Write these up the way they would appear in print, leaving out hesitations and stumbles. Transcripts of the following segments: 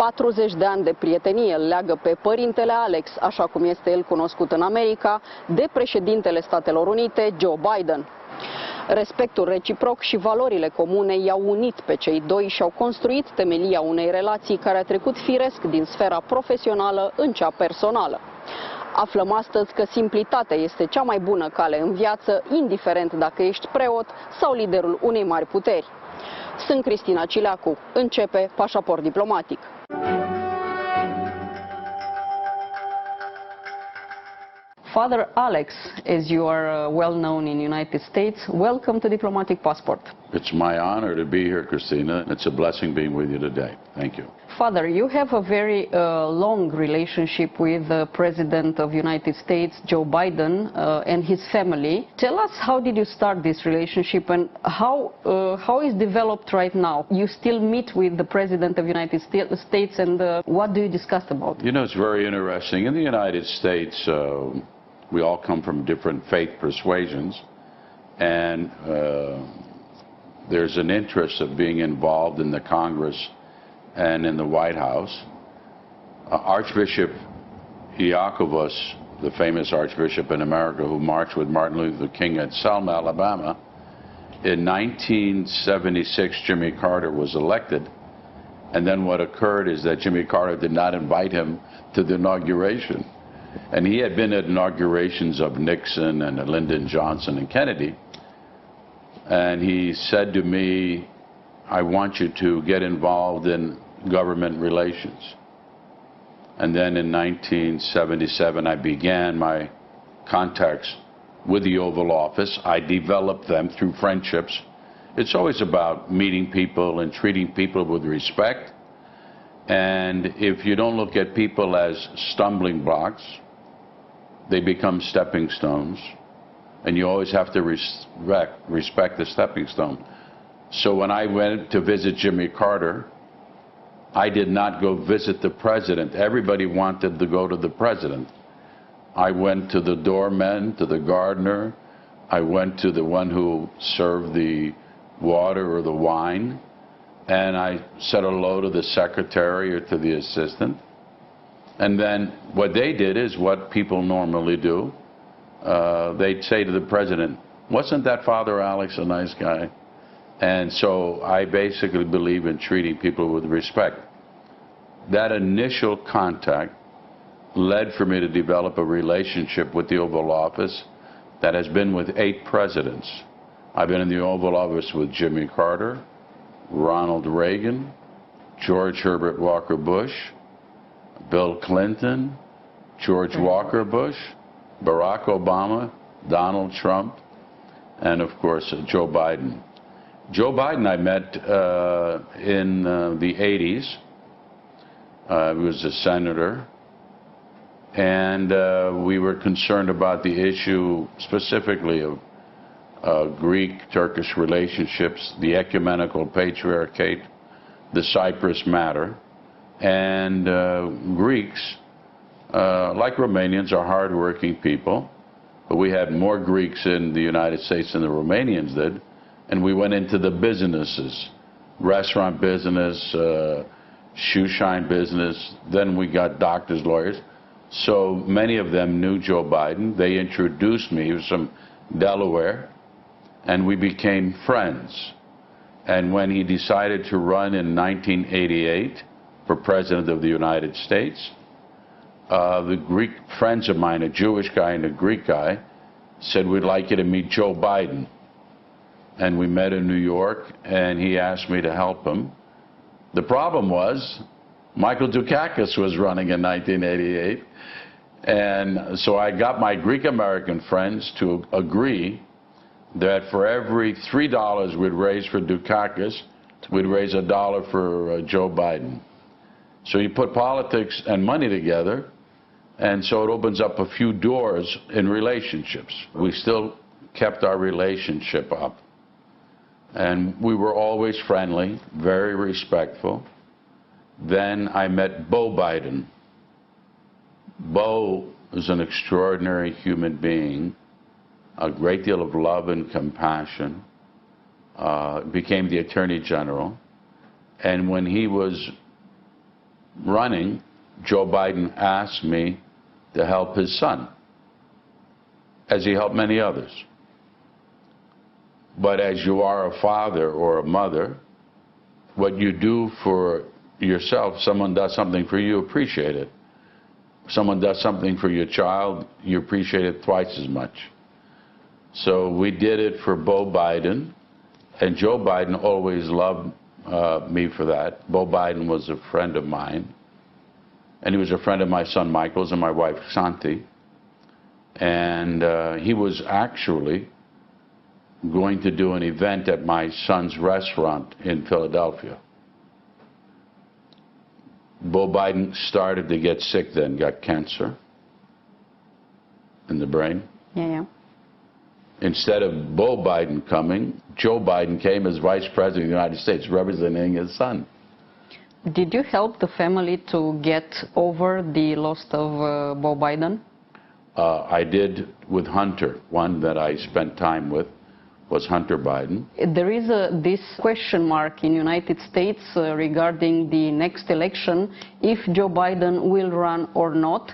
40 de ani de prietenie îl leagă pe Părintele Alex, așa cum este el cunoscut în America, de președintele Statelor Unite, Joe Biden. Respectul reciproc și valorile comune i-au unit pe cei doi și au construit temelia unei relații care a trecut firesc din sfera profesională în cea personală. Aflăm astăzi că simplitatea este cea mai bună cale în viață, indiferent dacă ești preot sau liderul unei mari puteri. Sunt Cristina Cileacu. Începe Pașaport Diplomatic. Father Alex, as you are well known in the United States, welcome to Diplomatic Passport. It's my honor to be here, Cristina. It's a blessing being with you today. Thank you. Father, you have a very long relationship with the President of the United States, Joe Biden, and his family. Tell us, how did you start this relationship and how is developed right now? You still meet with the President of the United States, and what do you discuss about? You know, it's very interesting. In the United States, we all come from different faith persuasions, and there's an interest of being involved in the Congress and in the White House. Archbishop Iakovos, the famous archbishop in America who marched with Martin Luther King at Selma, Alabama, in 1976 Jimmy Carter was elected, and then what occurred is that Jimmy Carter did not invite him to the inauguration. And he had been at inaugurations of Nixon and Lyndon Johnson and Kennedy, and he said to me, I want you to get involved in government relations. And then in 1977, I began my contacts with the Oval Office. I developed them through friendships. It's always about meeting people and treating people with respect. And if you don't look at people as stumbling blocks, they become stepping stones. And you always have to respect the stepping stone. So when I went to visit Jimmy Carter, I did not go visit the president. Everybody wanted to go to the president. I went to the doorman, to the gardener. I went to the one who served the water or the wine. And I said hello to the secretary or to the assistant. And then what they did is what people normally do. They'd say to the president, wasn't that Father Alex a nice guy? And so I basically believe in treating people with respect. That initial contact led for me to develop a relationship with the Oval Office that has been with 8 presidents. I've been in the Oval Office with Jimmy Carter, Ronald Reagan, George Herbert Walker Bush, Bill Clinton, George Walker Bush, Barack Obama, Donald Trump, and of course Joe Biden. Joe Biden I met in the 80s. He was a senator, and we were concerned about the issue specifically of Greek-Turkish relationships, the ecumenical patriarchate, the Cyprus matter. And Greeks, like Romanians, are hardworking people, but we had more Greeks in the United States than the Romanians did, and we went into the businesses, restaurant business, shoe shine business, then we got doctors, lawyers. So many of them knew Joe Biden. They introduced me. He was from Delaware, and we became friends. And when he decided to run in 1988 for President of the United States, the Greek friends of mine, a Jewish guy and a Greek guy, said, we'd like you to meet Joe Biden. And we met in New York, and he asked me to help him. The problem was Michael Dukakis was running in 1988, and so I got my Greek-American friends to agree that for every $3 we'd raise for Dukakis, we'd raise $1 for Joe Biden. So you put politics and money together, and so it opens up a few doors in relationships. We still kept our relationship up. And we were always friendly, very respectful. Then I met Beau Biden. Beau is an extraordinary human being, a great deal of love and compassion, became the Attorney General. And when he was running, Joe Biden asked me to help his son, as he helped many others. But as you are a father or a mother, what you do for yourself, someone does something for you, appreciate it. Someone does something for your child, you appreciate it twice as much. So we did it for Beau Biden, and Joe Biden always loved me for that. Beau Biden was a friend of mine, and he was a friend of my son Michael's and my wife Santi. And he was actually going to do an event at my son's restaurant in Philadelphia. Beau Biden started to get sick then, got cancer in the brain. Yeah. Instead of Beau Biden coming, Joe Biden came as Vice President of the United States, representing his son. Did you help the family to get over the loss of Beau Biden? I did with Hunter. One that I spent time with was Hunter Biden. There is this question mark in the United States regarding the next election, if Joe Biden will run or not.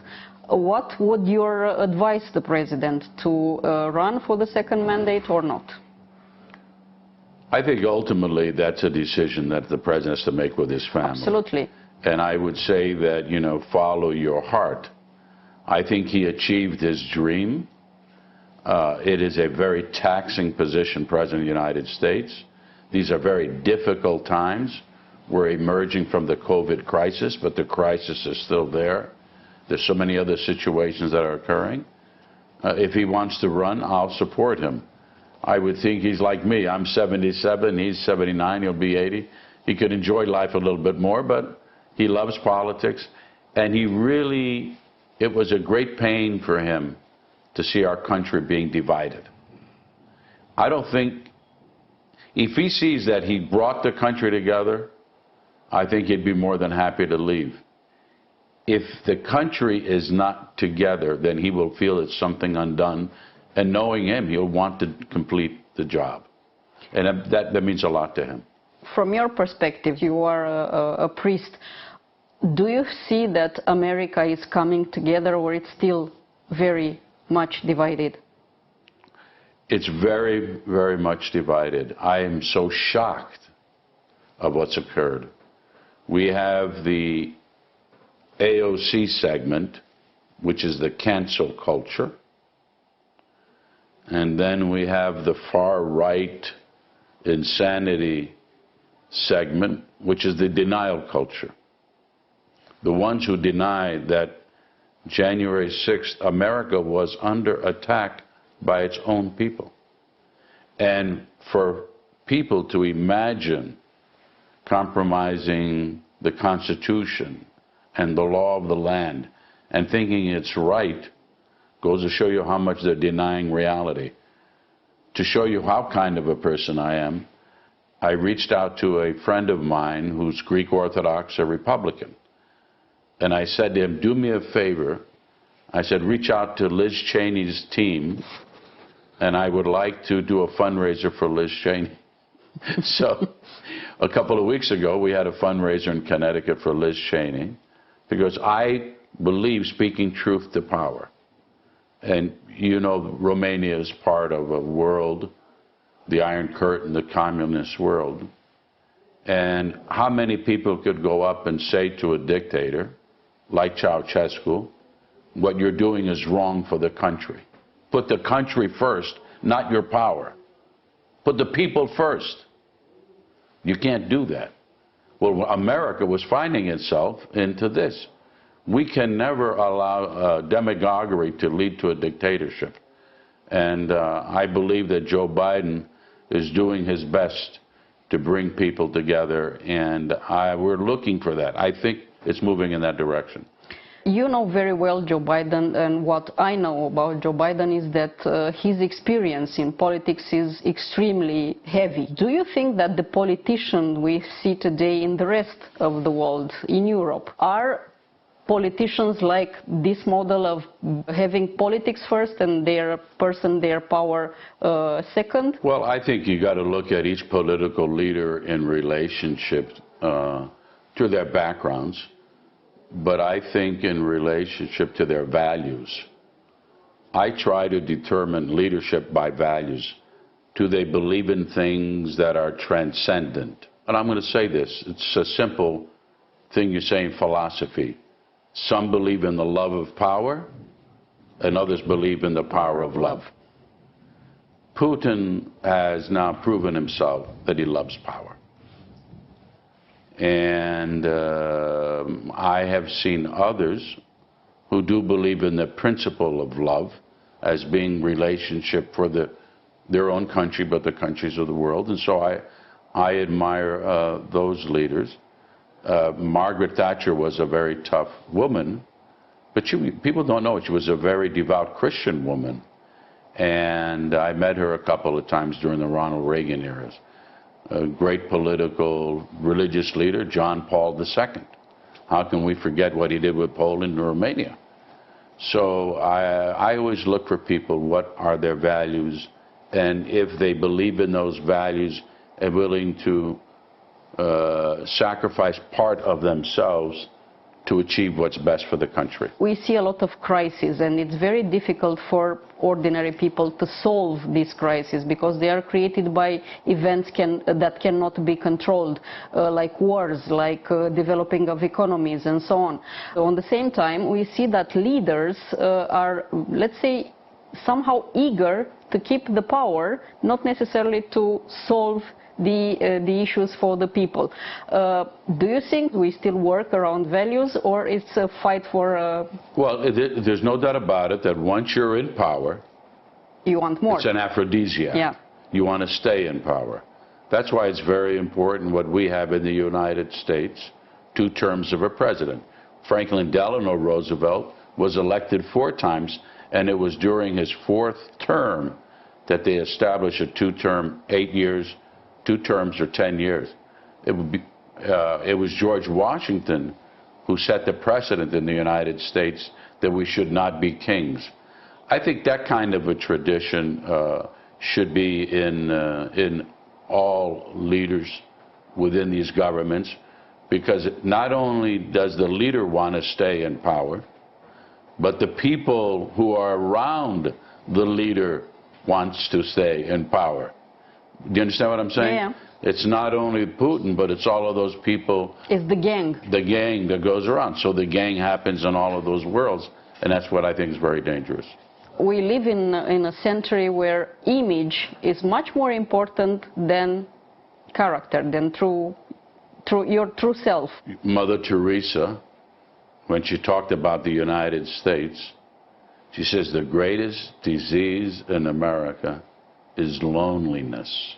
What would you advise the president, to run for the second mandate or not? I think ultimately that's a decision that the president has to make with his family. Absolutely. And I would say that, you know, follow your heart. I think he achieved his dream. It is a very taxing position, President of the United States. These are very difficult times. We're emerging from the COVID crisis, but the crisis is still there. There's so many other situations that are occurring. If he wants to run, I'll support him. I would think he's like me. I'm 77, he's 79, he'll be 80. He could enjoy life a little bit more, but he loves politics. And he really, it was a great pain for him to see our country being divided. I don't think, if he sees that he brought the country together, I think he'd be more than happy to leave. If the country is not together, then he will feel it's something undone, and knowing him, he'll want to complete the job. And that means a lot to him. From your perspective, you are a priest. Do you see that America is coming together, or it's still very much divided? It's very, very much divided. I am so shocked of what's occurred. We have the AOC segment, which is the cancel culture. And then we have the far-right insanity segment, which is the denial culture. The ones who deny that January 6th, America was under attack by its own people. And for people to imagine compromising the Constitution and the law of the land and thinking it's right goes to show you how much they're denying reality. To show you how kind of a person I am, I reached out to a friend of mine who's Greek Orthodox, a Republican. And I said to him, do me a favor. I said, reach out to Liz Cheney's team, and I would like to do a fundraiser for Liz Cheney. So a couple of weeks ago, we had a fundraiser in Connecticut for Liz Cheney, because I believe speaking truth to power. And you know, Romania is part of a world, the Iron Curtain, the communist world. And how many people could go up and say to a dictator, like Ceausescu, what you're doing is wrong for the country. Put the country first, not your power. Put the people first. You can't do that. Well, America was finding itself into this. We can never allow demagoguery to lead to a dictatorship. And I believe that Joe Biden is doing his best to bring people together, and we're looking for that. I think it's moving in that direction. You know very well Joe Biden, and what I know about Joe Biden is that his experience in politics is extremely heavy. Do you think that the politicians we see today in the rest of the world, in Europe, are politicians like this model of having politics first and their person, their power second? Well, I think you got to look at each political leader in relationship to their backgrounds. but I think in relationship to their values. I try to determine leadership by values. Do they believe in things that are transcendent? And I'm going to say this, it's a simple thing you say in philosophy. Some believe in the love of power, and others believe in the power of love. Putin has now proven himself that he loves power. And I have seen others who do believe in the principle of love as being relationship for their own country, but the countries of the world. And so I admire those leaders. Margaret Thatcher was a very tough woman, but people don't know it. She was a very devout Christian woman. And I met her a couple of times during the Ronald Reagan eras. A great political, religious leader, John Paul II. How can we forget what he did with Poland and Romania? So I always look for people, what are their values, and if they believe in those values and willing to sacrifice part of themselves to achieve what's best for the country. We see a lot of crises, and it's very difficult for ordinary people to solve these crises because they are created by events that cannot be controlled, like wars, like developing of economies and so on. On the same time, we see that leaders are, let's say, somehow eager to keep the power, not necessarily to solve the issues for the people. Do you think we still work around values, or it's a fight for... Well, there's no doubt about it that once you're in power, you want more. It's an aphrodisiac. Yeah. You want to stay in power. That's why it's very important what we have in the United States, 2 terms of a president. Franklin Delano Roosevelt was elected 4 times, and it was during his 4th term that they established a 2-term, 8 years, 2 terms or 10 years. It was George Washington who set the precedent in the United States that we should not be kings. I think that kind of a tradition should be in all leaders within these governments, because not only does the leader want to stay in power, but the people who are around the leader wants to stay in power. Do you understand what I'm saying? Yeah. It's not only Putin, but it's all of those people. It's the gang. The gang that goes around. So the gang happens in all of those worlds, and that's what I think is very dangerous. We live in a century where image is much more important than character, than your true self. Mother Teresa, when she talked about the United States, she says the greatest disease in America is loneliness.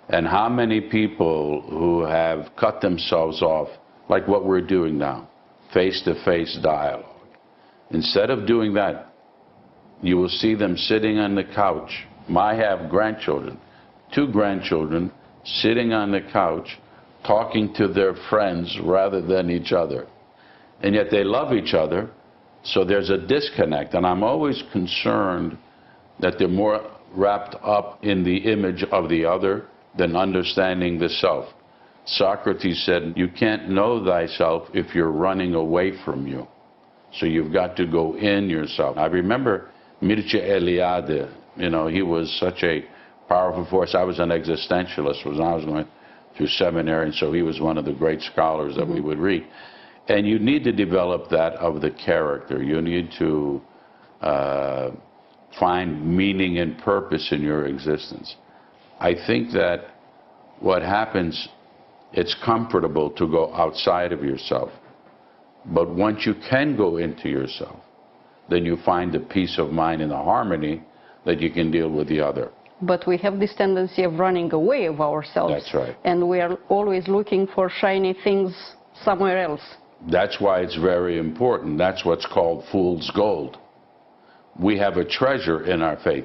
And how many people who have cut themselves off, like what we're doing now, face-to-face dialogue, instead of doing that, you will see them sitting on the couch. I have grandchildren, 2 grandchildren, sitting on the couch, talking to their friends rather than each other. And yet they love each other, so there's a disconnect. And I'm always concerned that they're more wrapped up in the image of the other than understanding the self. Socrates said, you can't know thyself if you're running away from you. So you've got to go in yourself. I remember Mircea Eliade, he was such a powerful force. I was an existentialist when I was going through seminary, and so he was one of the great scholars that we would read. And you need to develop that of the character. You need to find meaning and purpose in your existence. I think that what happens, it's comfortable to go outside of yourself. But once you can go into yourself, then you find the peace of mind and the harmony that you can deal with the other. But we have this tendency of running away of ourselves. That's right. And we are always looking for shiny things somewhere else. That's why it's very important. That's what's called fool's gold. We have a treasure in our faith.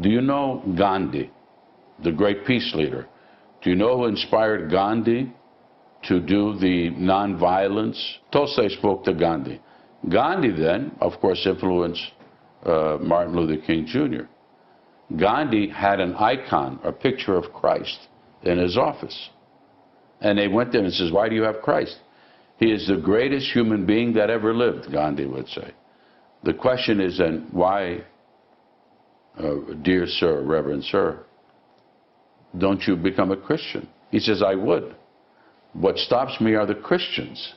Do you know Gandhi, the great peace leader? Do you know who inspired Gandhi to do the nonviolence? Tolstoy spoke to Gandhi. Gandhi then, of course, influenced Martin Luther King Jr. Gandhi had an icon, a picture of Christ, in his office. And they went there and says, why do you have Christ? He is the greatest human being that ever lived, Gandhi would say. The question is then, why, dear sir, Reverend Sir, don't you become a Christian? He says, I would. What stops me are the Christians.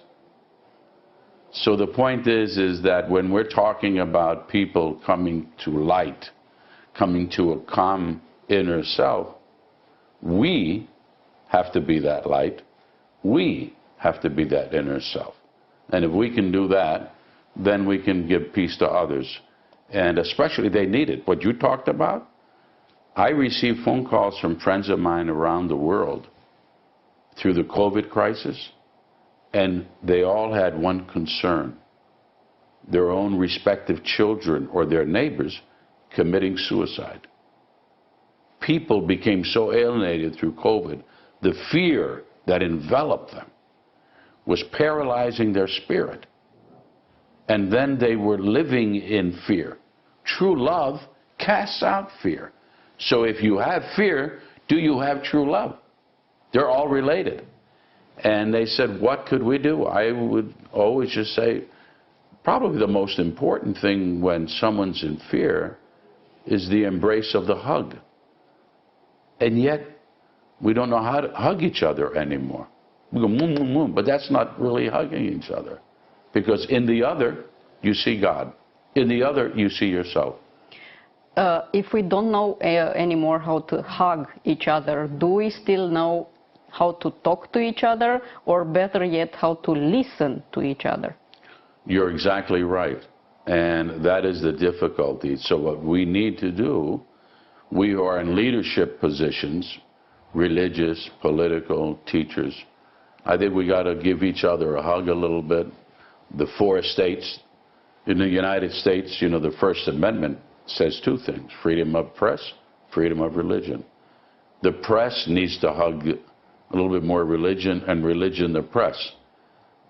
So the point is that when we're talking about people coming to light, coming to a calm inner self, we have to be that light. We have to be that inner self. And if we can do that, then we can give peace to others. And especially they need it. What you talked about, I received phone calls from friends of mine around the world through the COVID crisis, and they all had one concern: their own respective children or their neighbors committing suicide. People became so alienated through COVID, the fear that enveloped them was paralyzing their spirit. And then they were living in fear. True love casts out fear. So if you have fear, do you have true love? They're all related. And they said, what could we do? I would always just say, probably the most important thing when someone's in fear is the embrace of the hug. And yet, we don't know how to hug each other anymore. We go, moom, moom, moom, but that's not really hugging each other. Because in the other, you see God. In the other, you see yourself. If we don't know anymore how to hug each other, do we still know how to talk to each other, or better yet, how to listen to each other? You're exactly right. And that is the difficulty. So what we need to do, we who are in leadership positions, religious, political, teachers, I think we got to give each other a hug a little bit. The four states in the United States, you know, the First Amendment says two things: freedom of press, freedom of religion. The press needs to hug a little bit more religion, and religion the press.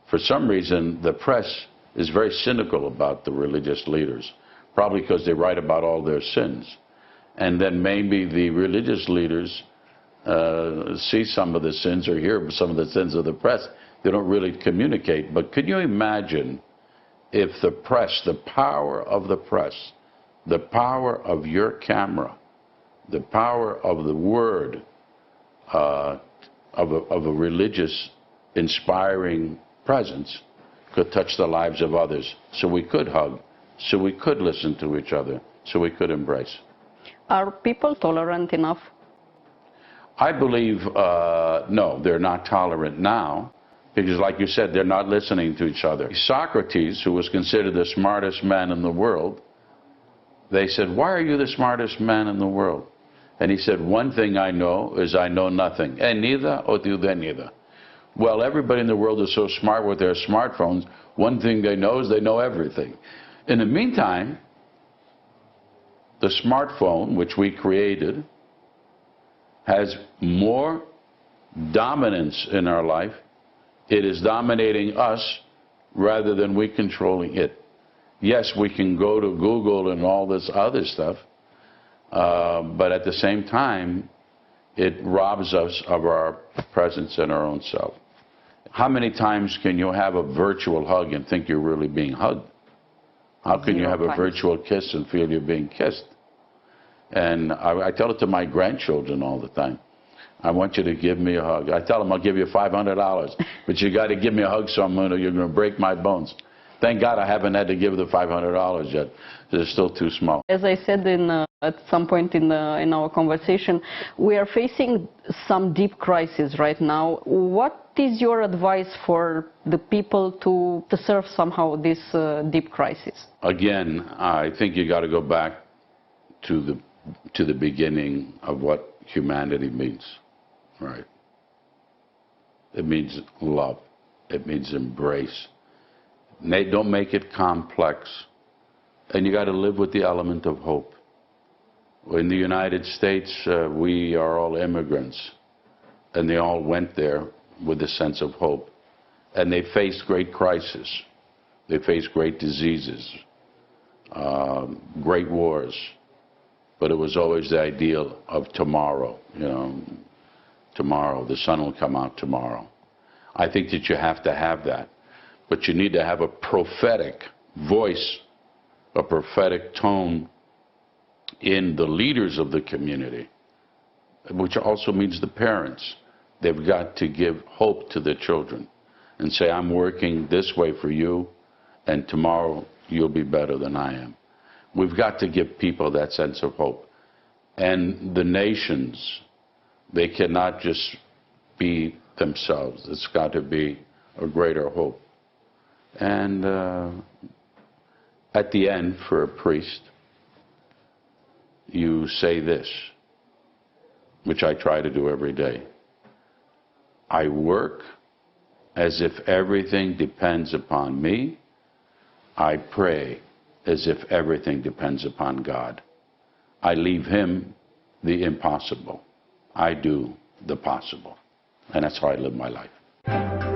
For some reason, the press is very cynical about the religious leaders, probably because they write about all their sins. And then maybe the religious leaders see some of the sins or hear some of the sins of the press. They don't really communicate. But could you imagine if the press, the power of the press, the power of your camera, the power of the word, of a religious, inspiring presence could touch the lives of others, so we could hug, so we could listen to each other, so we could embrace. Are people tolerant enough? I believe, no, they're not tolerant now, because like you said, they're not listening to each other. Socrates, who was considered the smartest man in the world, they said, why are you the smartest man in the world? And he said, one thing I know is I know nothing. And neither, or do they neither. Well, everybody in the world is so smart with their smartphones, one thing they know is they know everything. In the meantime, the smartphone, which we created, has more dominance in our life. It is dominating us rather than we controlling it. Yes, we can go to Google and all this other stuff, but at the same time, it robs us of our presence in our own self. How many times can you have a virtual hug and think you're really being hugged? How can you have a virtual kiss and feel you're being kissed? And I tell it to my grandchildren all the time. I want you to give me a hug. I tell them I'll give you $500, but you got to give me a hug, so you're going to break my bones. Thank God I haven't had to give the $500 yet. They're still too small. As I said at some point in our conversation, we are facing some deep crisis right now. What is your advice for the people to serve somehow this deep crisis? Again, I think you got to go back to the beginning of what humanity means, right? It means love. It means embrace. Don't make it complex. And you got to live with the element of hope. In the United States, we are all immigrants, and they all went there with a sense of hope. And they faced great crises. They faced great diseases, great wars. But it was always the ideal of tomorrow, you know, tomorrow, the sun will come out tomorrow. I think that you have to have that. but you need to have a prophetic voice, a prophetic tone in the leaders of the community, which also means the parents. They've got to give hope to the children and say, I'm working this way for you, and tomorrow you'll be better than I am. We've got to give people that sense of hope. And the nations, they cannot just be themselves. It's got to be a greater hope. And at the end, for a priest, you say this, which I try to do every day. I work as if everything depends upon me. I pray as if everything depends upon God. I leave Him the impossible. I do the possible. And that's how I live my life.